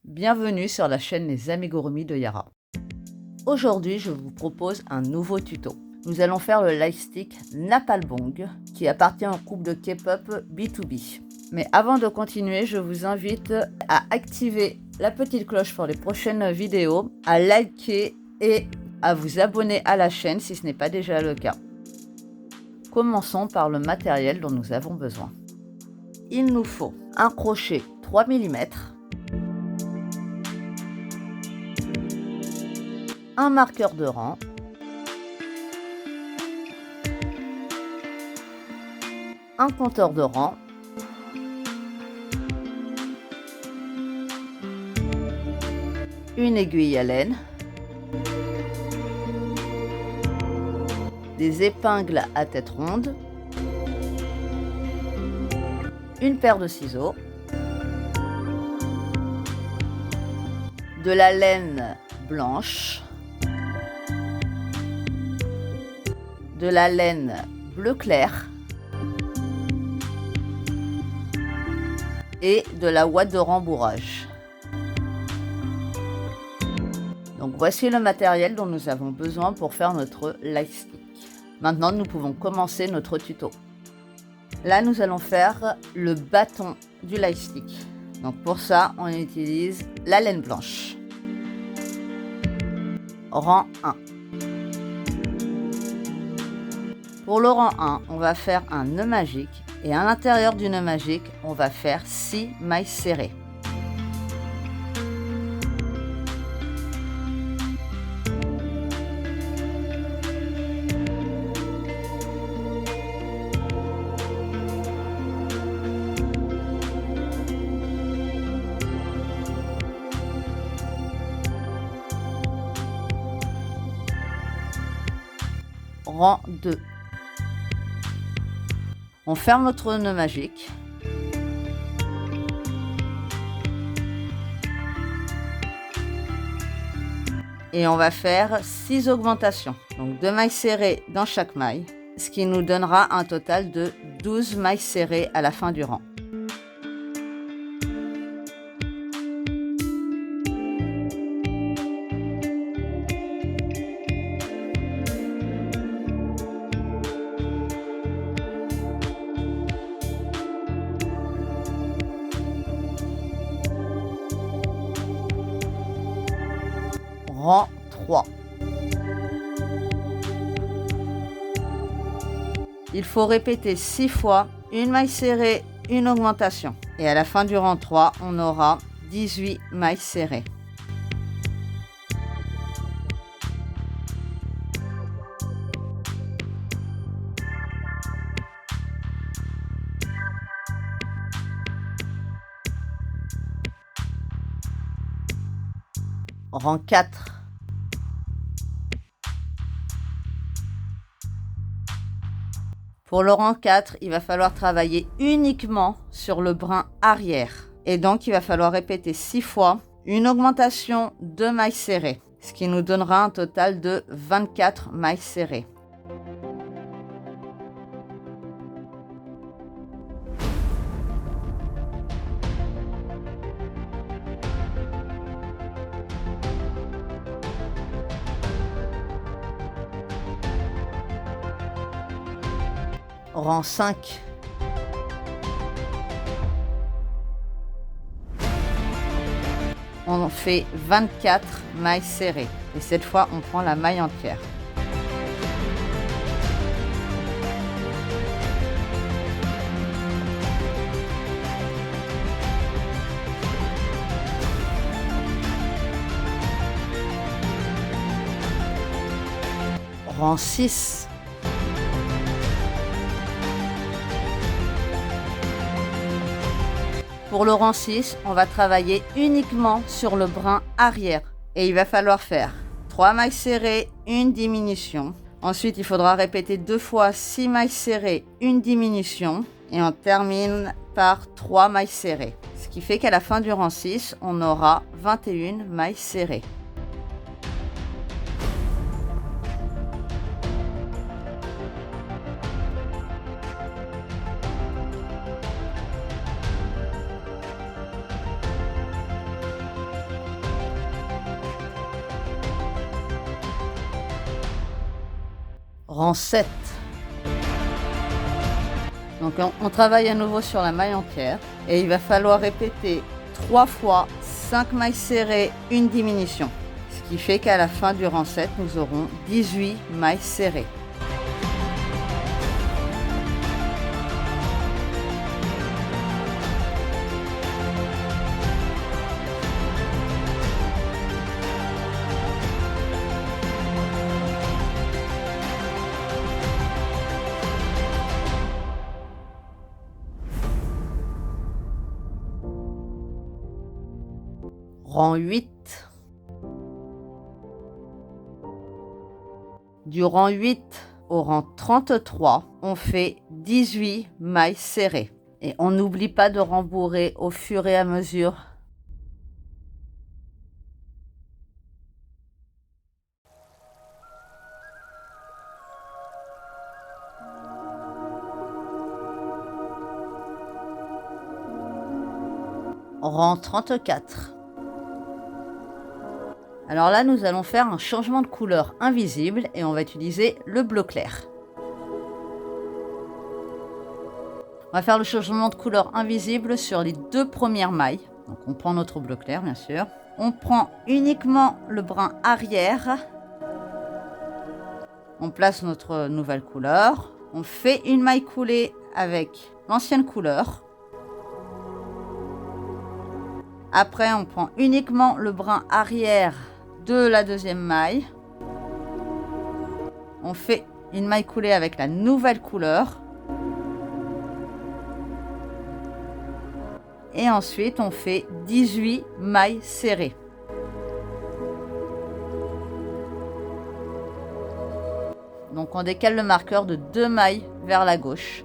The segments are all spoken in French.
Bienvenue sur la chaîne Les Amigurumis de Yara. Aujourd'hui, je vous propose un nouveau tuto. Nous allons faire le lightstick Napalbong qui appartient au groupe de K-pop B2B. Mais avant de continuer, je vous invite à activer la petite cloche pour les prochaines vidéos, à liker et à vous abonner à la chaîne si ce n'est pas déjà le cas. Commençons par le matériel dont nous avons besoin. Il nous faut un crochet 3 mm, un marqueur de rang, un compteur de rang, une aiguille à laine, des épingles à tête ronde, une paire de ciseaux, de la laine blanche, de la laine bleu clair et de la ouate de rembourrage. Donc voici le matériel dont nous avons besoin pour faire notre lightstick. Maintenant, nous pouvons commencer notre tuto. Là, nous allons faire le bâton du lightstick. Donc pour ça, on utilise la laine blanche. Rang 1. Pour le rang 1, on va faire un nœud magique et à l'intérieur du nœud magique, on va faire 6 mailles serrées. Rang 2. On ferme notre nœud magique. Et on va faire 6 augmentations. Donc 2 mailles serrées dans chaque maille, ce qui nous donnera un total de 12 mailles serrées à la fin du rang. Rang 3. Il faut répéter 6 fois une maille serrée, une augmentation. Et à la fin du rang 3, on aura 18 mailles serrées. Rang 4. Pour le rang 4, il va falloir travailler uniquement sur le brin arrière. Et donc, il va falloir répéter 6 fois une augmentation de mailles serrées, ce qui nous donnera un total de 24 mailles serrées. Rang 5. On fait 24 mailles serrées. Et cette fois, on prend la maille entière. Rang 6. Pour le rang 6, on va travailler uniquement sur le brin arrière. Et il va falloir faire 3 mailles serrées, une diminution. Ensuite, il faudra répéter 2 fois 6 mailles serrées, une diminution. Et on termine par 3 mailles serrées. Ce qui fait qu'à la fin du rang 6, on aura 21 mailles serrées. Rang 7. Donc on travaille à nouveau sur la maille entière et il va falloir répéter 3 fois 5 mailles serrées, une diminution. Ce qui fait qu'à la fin du rang 7, nous aurons 18 mailles serrées. Rang 8. Du rang 8 au rang 33, on fait 18 mailles serrées. Et on n'oublie pas de rembourrer au fur et à mesure. Rang 34. Alors là, nous allons faire un changement de couleur invisible et on va utiliser le bleu clair. On va faire le changement de couleur invisible sur les 2 premières mailles. Donc on prend notre bleu clair, bien sûr. On prend uniquement le brin arrière. On place notre nouvelle couleur. On fait une maille coulée avec l'ancienne couleur. Après, on prend uniquement le brin arrière de la deuxième maille. On fait une maille coulée avec la nouvelle couleur. Et ensuite, on fait 18 mailles serrées. Donc, on décale le marqueur de 2 mailles vers la gauche.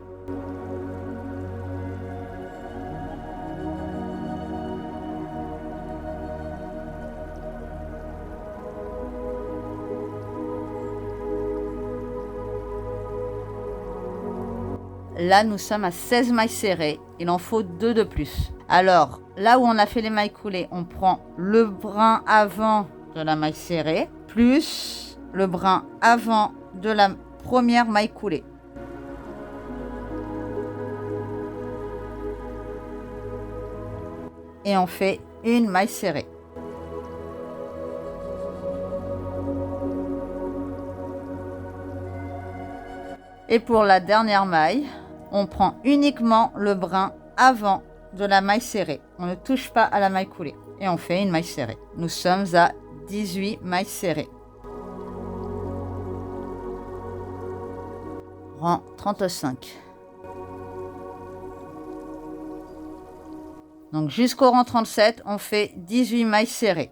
Là, nous sommes à 16 mailles serrées. Il en faut 2 de plus. Alors, là où on a fait les mailles coulées, on prend le brin avant de la maille serrée, plus le brin avant de la première maille coulée. Et on fait une maille serrée. Et pour la dernière maille, on prend uniquement le brin avant de la maille serrée. On ne touche pas à la maille coulée. Et on fait une maille serrée. Nous sommes à 18 mailles serrées. Rang 35. Donc jusqu'au rang 37, on fait 18 mailles serrées.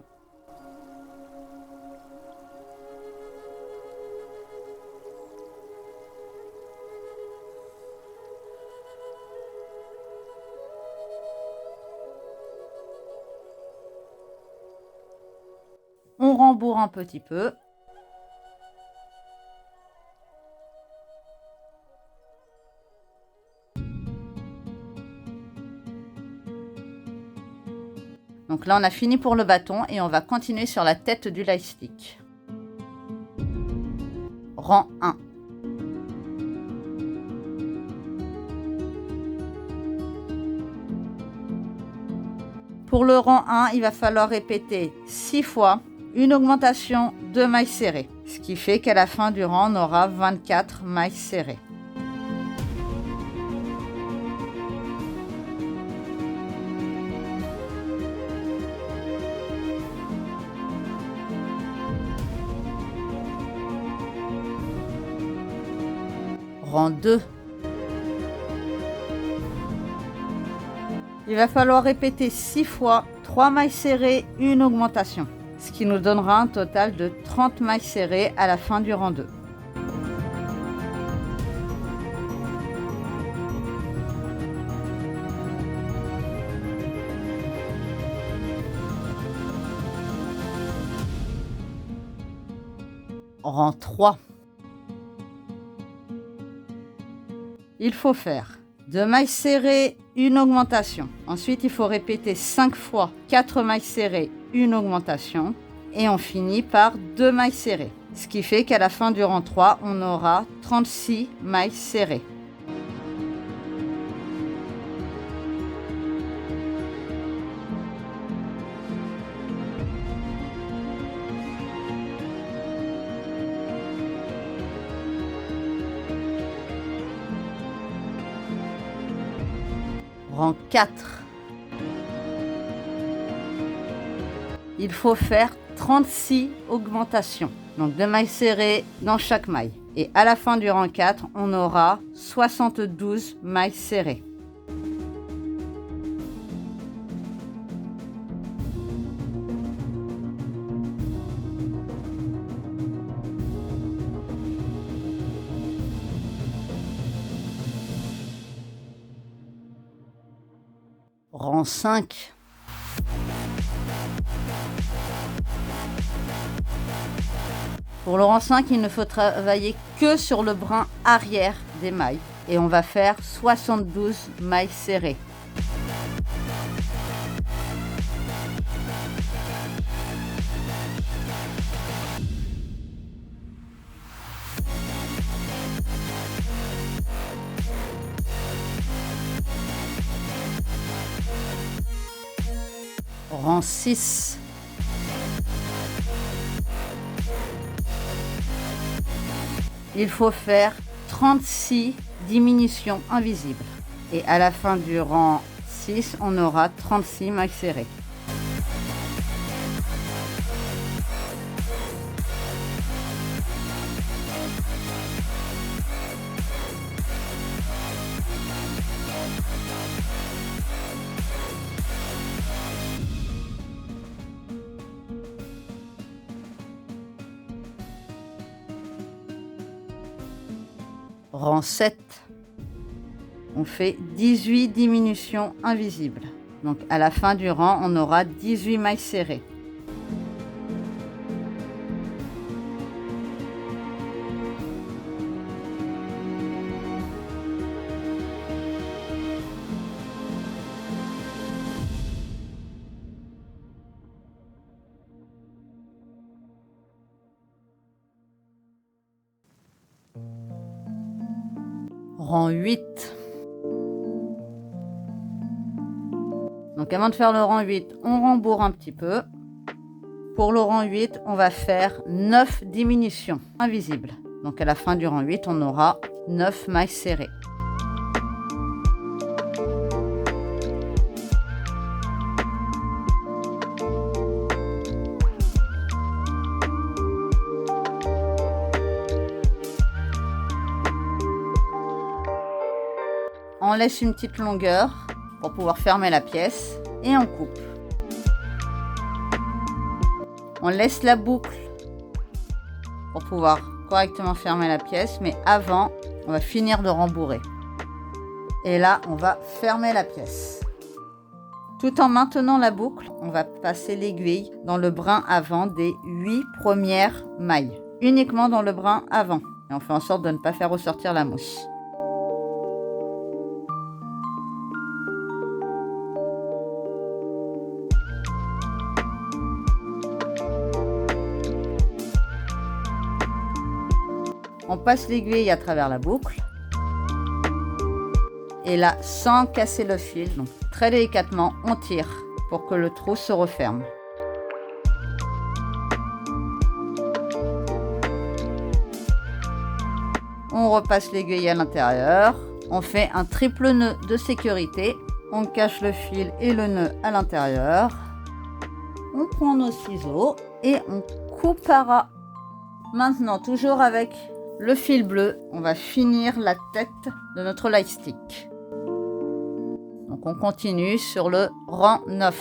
On rembourre un petit peu. Donc là, on a fini pour le bâton et on va continuer sur la tête du lightstick. Rang 1. Pour le rang 1, il va falloir répéter 6 fois une augmentation de mailles serrées. Ce qui fait qu'à la fin du rang, on aura 24 mailles serrées. Rang 2. Il va falloir répéter 6 fois 3 mailles serrées, une augmentation. Ce qui nous donnera un total de 30 mailles serrées à la fin du rang 2. Rang 3. Il faut faire 2 mailles serrées, une augmentation. Ensuite, il faut répéter 5 fois 4 mailles serrées, une augmentation. et on finit par 2 mailles serrées. Ce qui fait qu'à la fin du rang 3, on aura 36 mailles serrées. Rang 4. Il faut faire 36 augmentations. Donc 2 mailles serrées dans chaque maille. Et à la fin du rang 4, on aura 72 mailles serrées. Rang 5. Pour le rang 5, il ne faut travailler que sur le brin arrière des mailles. Et on va faire 72 mailles serrées. Rang 6. Il faut faire 36 diminutions invisibles. Et à la fin du rang 6, on aura 36 mailles serrées. Rang 7, on fait 18 diminutions invisibles. Donc à la fin du rang, on aura 18 mailles serrées. Rang 8. Donc avant de faire le rang 8, on rembourre un petit peu. Pour le rang 8, on va faire 9 diminutions invisibles. Donc à la fin du rang 8, on aura 9 mailles serrées. On laisse une petite longueur pour pouvoir fermer la pièce et on coupe. On laisse la boucle pour pouvoir correctement fermer la pièce, mais avant, on va finir de rembourrer. Et là, on va fermer la pièce. Tout en maintenant la boucle, on va passer l'aiguille dans le brin avant des 8 premières mailles. Uniquement dans le brin avant. Et on fait en sorte de ne pas faire ressortir la mousse. On passe l'aiguille à travers la boucle. Et là, sans casser le fil, donc très délicatement, on tire pour que le trou se referme. On repasse l'aiguille à l'intérieur. On fait un triple nœud de sécurité. On cache le fil et le nœud à l'intérieur. On prend nos ciseaux et on coupera. Maintenant, toujours avec le fil bleu, on va finir la tête de notre light stick. Donc on continue sur le rang 9.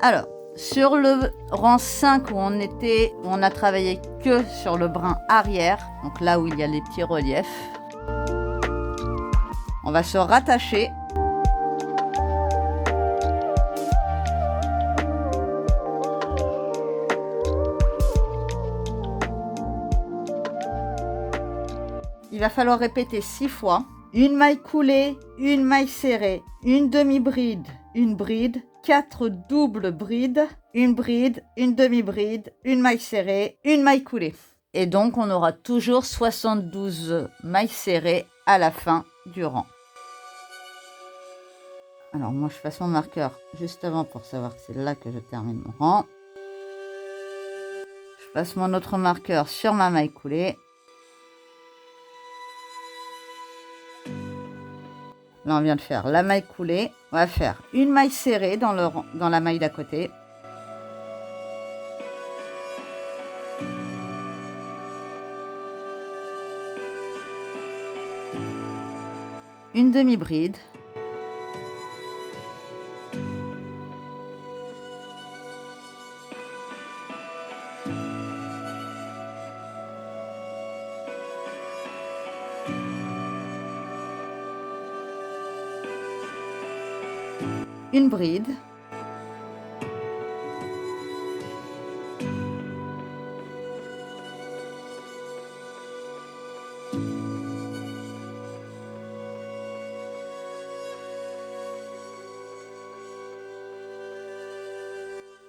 Alors, sur le rang 5 où on a travaillé que sur le brin arrière, donc là où il y a les petits reliefs, on va se rattacher. Il va falloir répéter 6 fois. Une maille coulée, une maille serrée, une demi-bride, une bride, 4 doubles brides, une demi-bride, une maille serrée, une maille coulée. Et donc on aura toujours 72 mailles serrées à la fin du rang. Alors moi je passe mon marqueur juste avant pour savoir que c'est là que je termine mon rang. Je passe mon autre marqueur sur ma maille coulée. Là on vient de faire la maille coulée. On va faire une maille serrée dans la maille d'à côté. Une demi-bride. Une bride.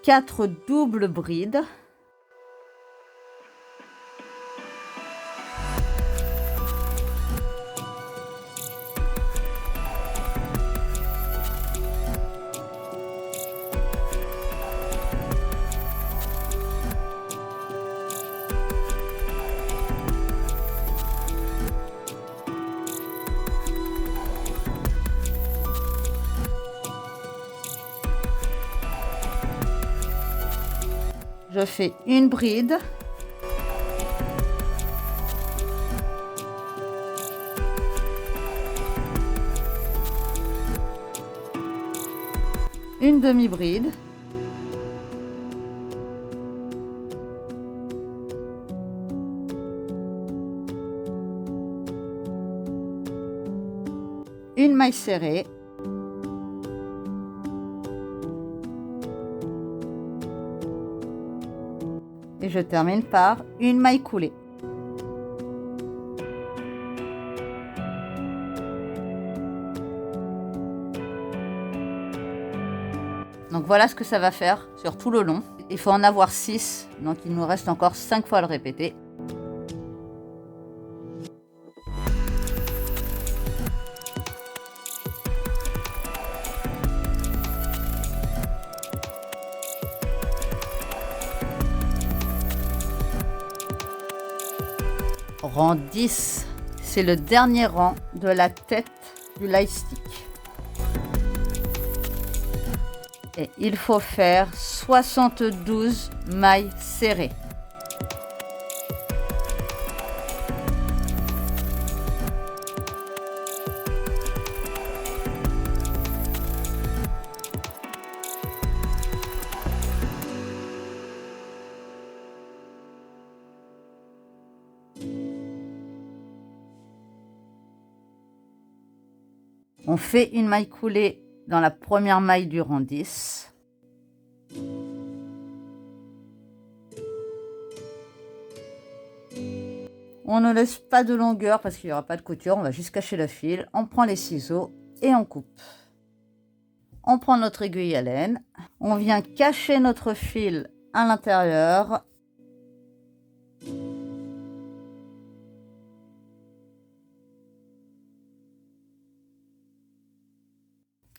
Quatre doubles brides. Je fais une bride, une demi-bride, une maille serrée, et je termine par une maille coulée. Donc voilà ce que ça va faire sur tout le long. Il faut en avoir 6, donc il nous reste encore 5 fois à le répéter. Rang 10, c'est le dernier rang de la tête du light stick. Et il faut faire 72 mailles serrées. On fait une maille coulée dans la première maille du rang 10. On ne laisse pas de longueur parce qu'il n'y aura pas de couture. On va juste cacher le fil. On prend les ciseaux et on coupe. On prend notre aiguille à laine. On vient cacher notre fil à l'intérieur.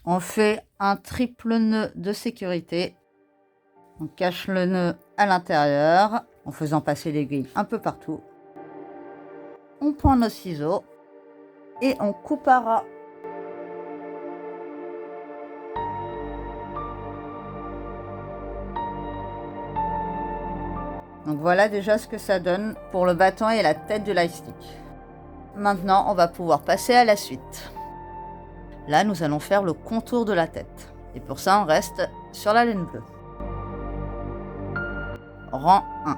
On fait un triple nœud de sécurité. On cache le nœud à l'intérieur en faisant passer l'aiguille un peu partout. On prend nos ciseaux et on coupe à ras. Donc voilà déjà ce que ça donne pour le bâton et la tête du light stick. Maintenant, on va pouvoir passer à la suite. Là, nous allons faire le contour de la tête. Et pour ça, on reste sur la laine bleue. Rang 1.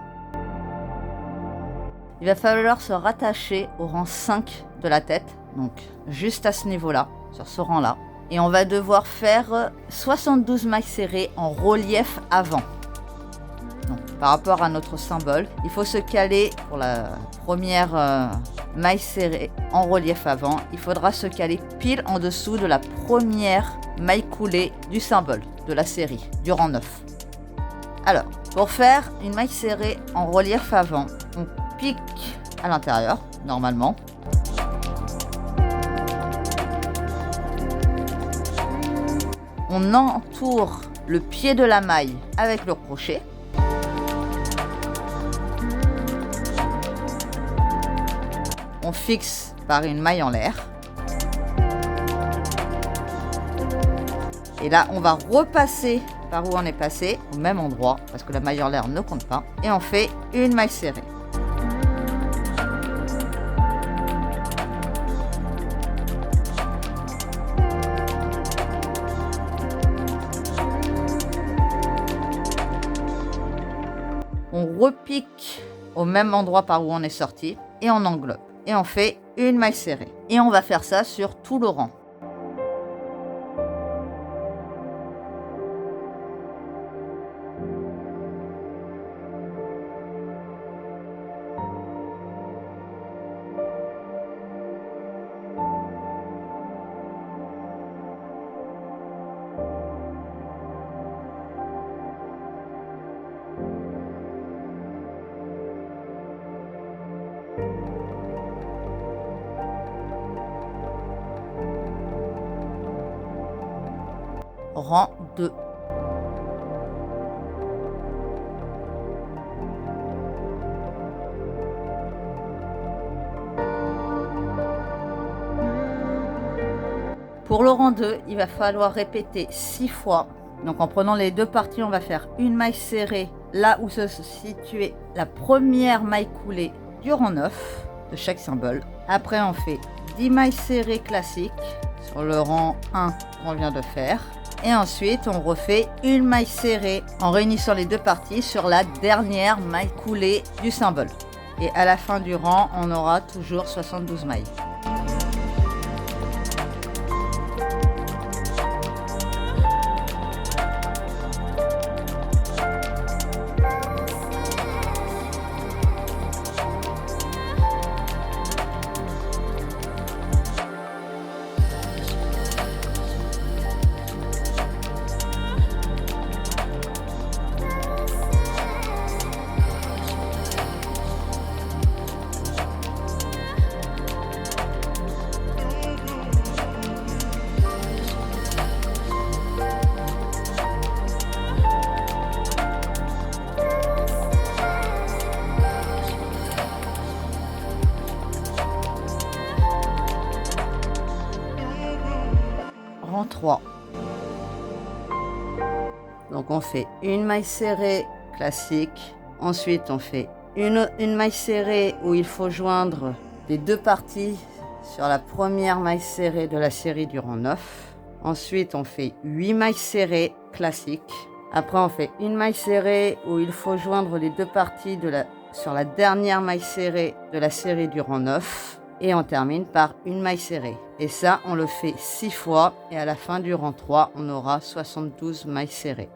Il va falloir se rattacher au rang 5 de la tête. Donc, juste à ce niveau-là, sur ce rang-là. Et on va devoir faire 72 mailles serrées en relief avant. Donc, par rapport à notre symbole, il faut se caler pour la première mailles serrées en relief avant, il faudra se caler pile en dessous de la première maille coulée du symbole de la série, du rang 9. Alors, pour faire une maille serrée en relief avant, on pique à l'intérieur, normalement. On entoure le pied de la maille avec le crochet. On fixe par une maille en l'air. Et là, on va repasser par où on est passé, au même endroit, parce que la maille en l'air ne compte pas. Et on fait une maille serrée. On repique au même endroit par où on est sorti et on englobe. Et on fait une maille serrée. Et on va faire ça sur tout le rang. Rang 2. Pour le rang 2, il va falloir répéter 6 fois. Donc en prenant les deux parties, on va faire une maille serrée là où se situait la première maille coulée du rang 9 de chaque symbole. Après, on fait 10 mailles serrées classiques sur le rang 1 qu'on vient de faire. Et ensuite, on refait une maille serrée en réunissant les deux parties sur la dernière maille coulée du symbole. Et à la fin du rang, on aura toujours 72 mailles. Rang 3. Donc on fait une maille serrée classique. Ensuite on fait une maille serrée où il faut joindre les deux parties sur la première maille serrée de la série du rang 9. Ensuite on fait 8 mailles serrées classiques. Après on fait une maille serrée où il faut joindre les deux parties sur la dernière maille serrée de la série du rang 9. Et on termine par une maille serrée. Et ça, on le fait 6 fois. Et à la fin du rang 3, on aura 72 mailles serrées.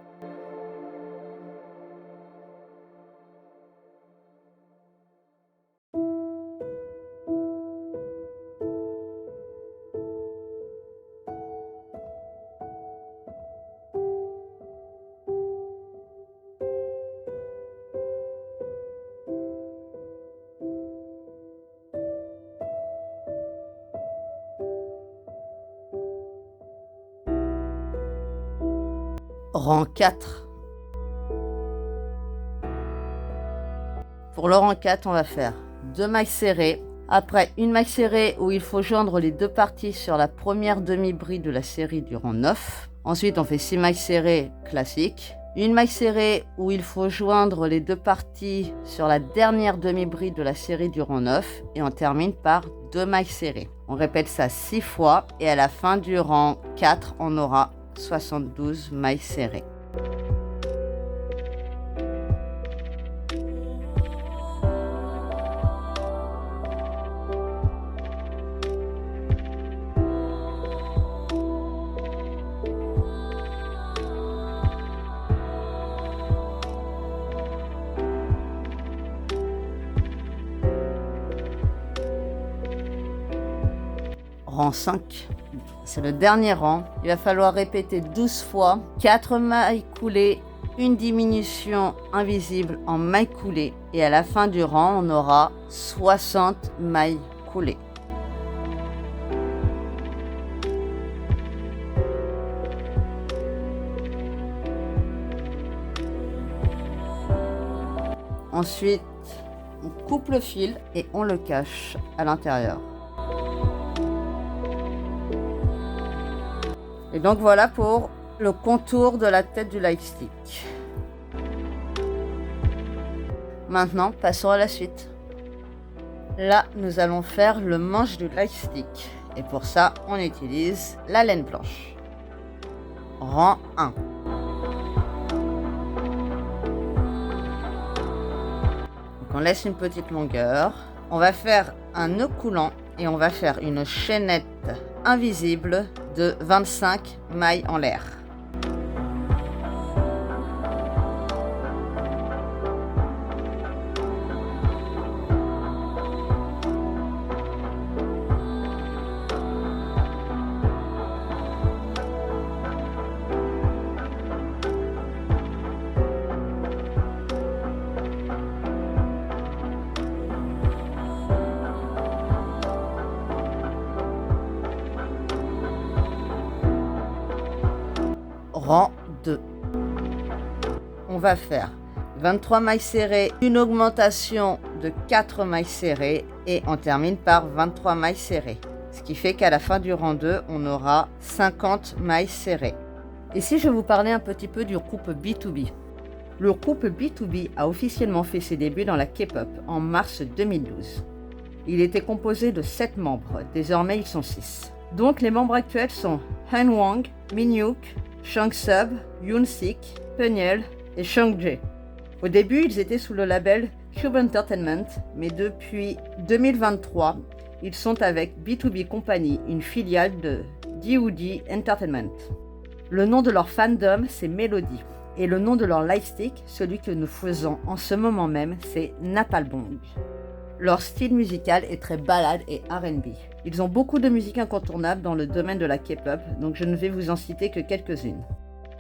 Rang 4. Pour le rang 4, on va faire 2 mailles serrées. Après, une maille serrée où il faut joindre les deux parties sur la première demi-bride de la série du rang 9. Ensuite, on fait 6 mailles serrées classiques. Une maille serrée où il faut joindre les deux parties sur la dernière demi-bride de la série du rang 9. Et on termine par 2 mailles serrées. On répète ça 6 fois. Et à la fin du rang 4, on aura 72 mailles serrées. rang 5. C'est le dernier rang. Il va falloir répéter 12 fois 4 mailles coulées, une diminution invisible en mailles coulées. Et à la fin du rang, on aura 60 mailles coulées. Ensuite, on coupe le fil et on le cache à l'intérieur. Et donc voilà pour le contour de la tête du lightstick. Maintenant, passons à la suite. Là, nous allons faire le manche du lightstick. Et pour ça, on utilise la laine blanche. Rang 1. Donc on laisse une petite longueur. On va faire un nœud coulant et on va faire une chaînette invisible de 25 mailles en l'air. Rang 2. On va faire 23 mailles serrées, une augmentation de 4 mailles serrées et on termine par 23 mailles serrées. Ce qui fait qu'à la fin du rang 2, on aura 50 mailles serrées. Ici, je vais vous parler un petit peu du groupe B2B. Le groupe B2B a officiellement fait ses débuts dans la K-pop en mars 2012. Il était composé de 7 membres, désormais ils sont 6. Donc les membres actuels sont Han Wang, Minhyuk, Changsub, Yoonsik, Peniel et Changjae. Au début, ils étaient sous le label Cube Entertainment, mais depuis 2023, ils sont avec B2B Company, une filiale de DoD Entertainment. Le nom de leur fandom, c'est Melody. Et le nom de leur lightstick, celui que nous faisons en ce moment même, c'est Napalbong. Leur style musical est très ballade et R&B. Ils ont beaucoup de musique incontournable dans le domaine de la K-pop, donc je ne vais vous en citer que quelques-unes.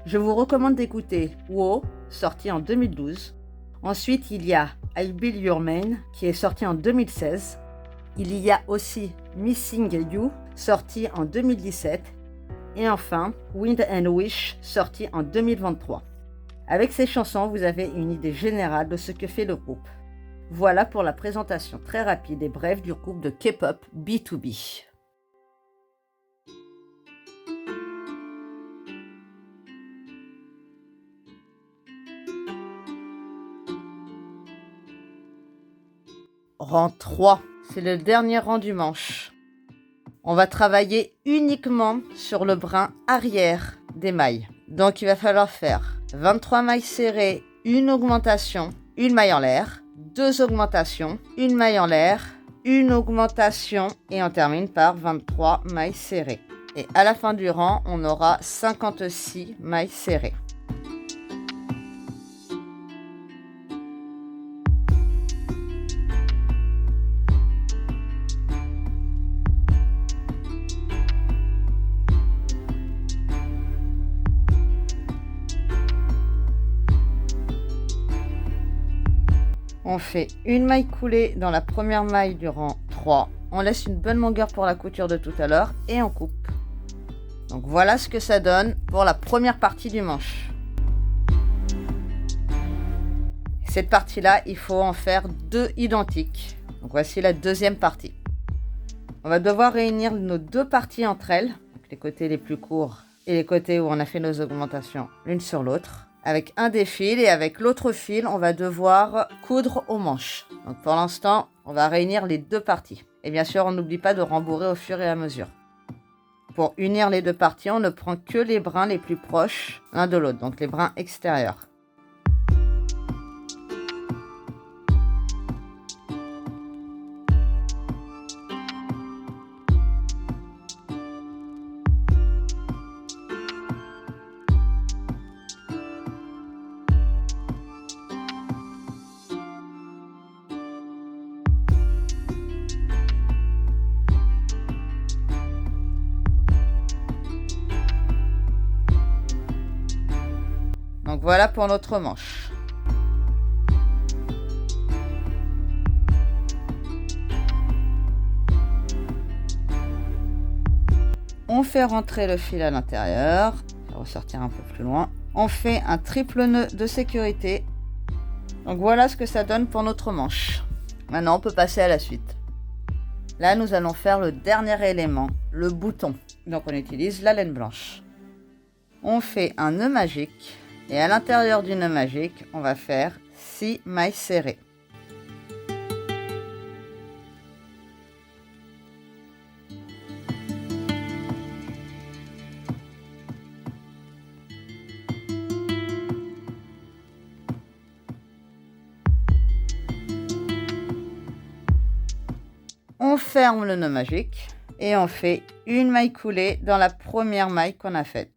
Je vous recommande d'écouter Whoa, sorti en 2012. Ensuite, il y a I'll Be Your Man, qui est sorti en 2016. Il y a aussi Missing You, sorti en 2017. Et enfin, Wind and Wish, sorti en 2023. Avec ces chansons, vous avez une idée générale de ce que fait le groupe. Voilà pour la présentation très rapide et brève du groupe de K-pop B2B. Rang 3, c'est le dernier rang du manche. On va travailler uniquement sur le brin arrière des mailles. Donc il va falloir faire 23 mailles serrées, une augmentation, une maille en l'air, 2 augmentations, une maille en l'air, une augmentation et on termine par 23 mailles serrées. Et à la fin du rang, on aura 56 mailles serrées. On fait une maille coulée dans la première maille du rang 3. On laisse une bonne longueur pour la couture de tout à l'heure et on coupe. Donc voilà ce que ça donne pour la première partie du manche. Cette partie-là, il faut en faire 2 identiques. Donc voici la deuxième partie. On va devoir réunir nos 2 parties entre elles, donc les côtés les plus courts et les côtés où on a fait nos augmentations l'une sur l'autre. Avec un des fils et avec l'autre fil, on va devoir coudre aux manches. Donc pour l'instant, on va réunir les 2 parties. Et bien sûr, on n'oublie pas de rembourrer au fur et à mesure. Pour unir les 2 parties, on ne prend que les brins les plus proches l'un de l'autre, donc les brins extérieurs. Donc voilà pour notre manche. On fait rentrer le fil à l'intérieur, je vais ressortir un peu plus loin. On fait un triple nœud de sécurité. Donc voilà ce que ça donne pour notre manche. Maintenant on peut passer à la suite. Là nous allons faire le dernier élément, le bouton. Donc on utilise la laine blanche. On fait un nœud magique et à l'intérieur du nœud magique on va faire 6 mailles serrées. On ferme le nœud magique et on fait une maille coulée dans la première maille qu'on a faite.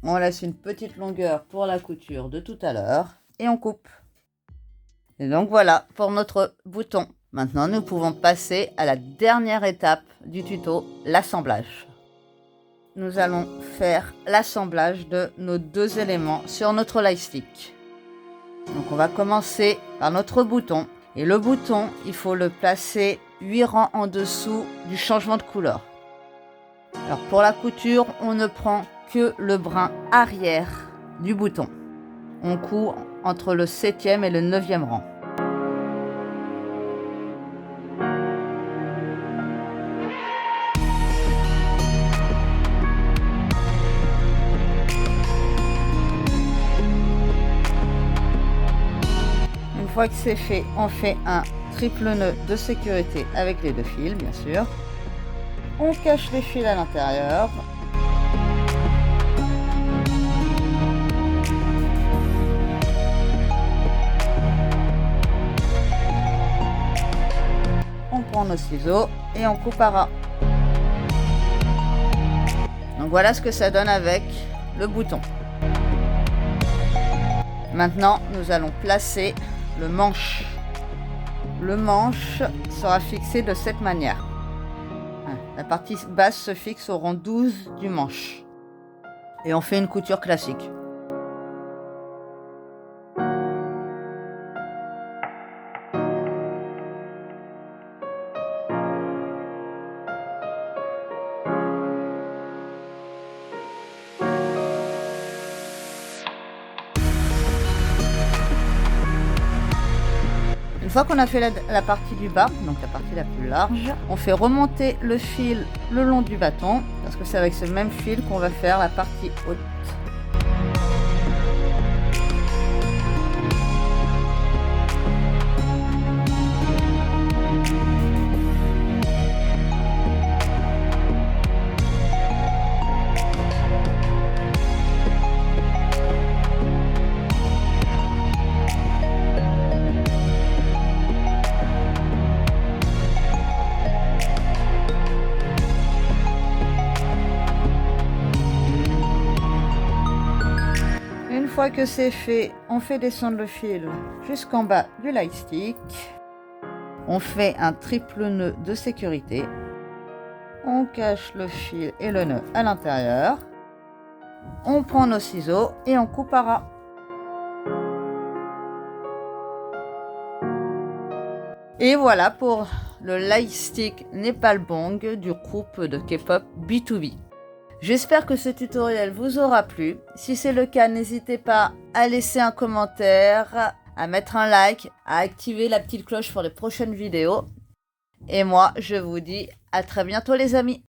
On laisse une petite longueur pour la couture de tout à l'heure et on coupe. Et donc voilà pour notre bouton. Maintenant nous pouvons passer à la dernière étape du tuto, l'assemblage. Nous allons faire l'assemblage de nos deux éléments sur notre light stick. Donc on va commencer par notre bouton. Et le bouton, il faut le placer 8 rangs en dessous du changement de couleur. Alors pour la couture, on ne prend que le brin arrière du bouton. On coud entre le 7e et le 9e rang. Une fois que c'est fait, on fait un triple nœud de sécurité avec les deux fils, bien sûr. On cache les fils à l'intérieur. On prend nos ciseaux et on coupe à ras. Donc voilà ce que ça donne avec le bouton. Maintenant, nous allons placer le manche. Le manche sera fixé de cette manière. La partie basse se fixe au rang 12 du manche. Et on fait une couture classique. Une fois qu'on a fait la partie du bas, donc la partie la plus large, on fait remonter le fil le long du bâton, parce que c'est avec ce même fil qu'on va faire la partie haute. Une fois que c'est fait, on fait descendre le fil jusqu'en bas du light stick. On fait un triple nœud de sécurité. On cache le fil et le nœud à l'intérieur. On prend nos ciseaux et on coupe à ras. Et voilà pour le light stick Nepal Bong du groupe de K-pop B2B. J'espère que ce tutoriel vous aura plu. Si c'est le cas, n'hésitez pas à laisser un commentaire, à mettre un like, à activer la petite cloche pour les prochaines vidéos. Et moi, je vous dis à très bientôt les amis.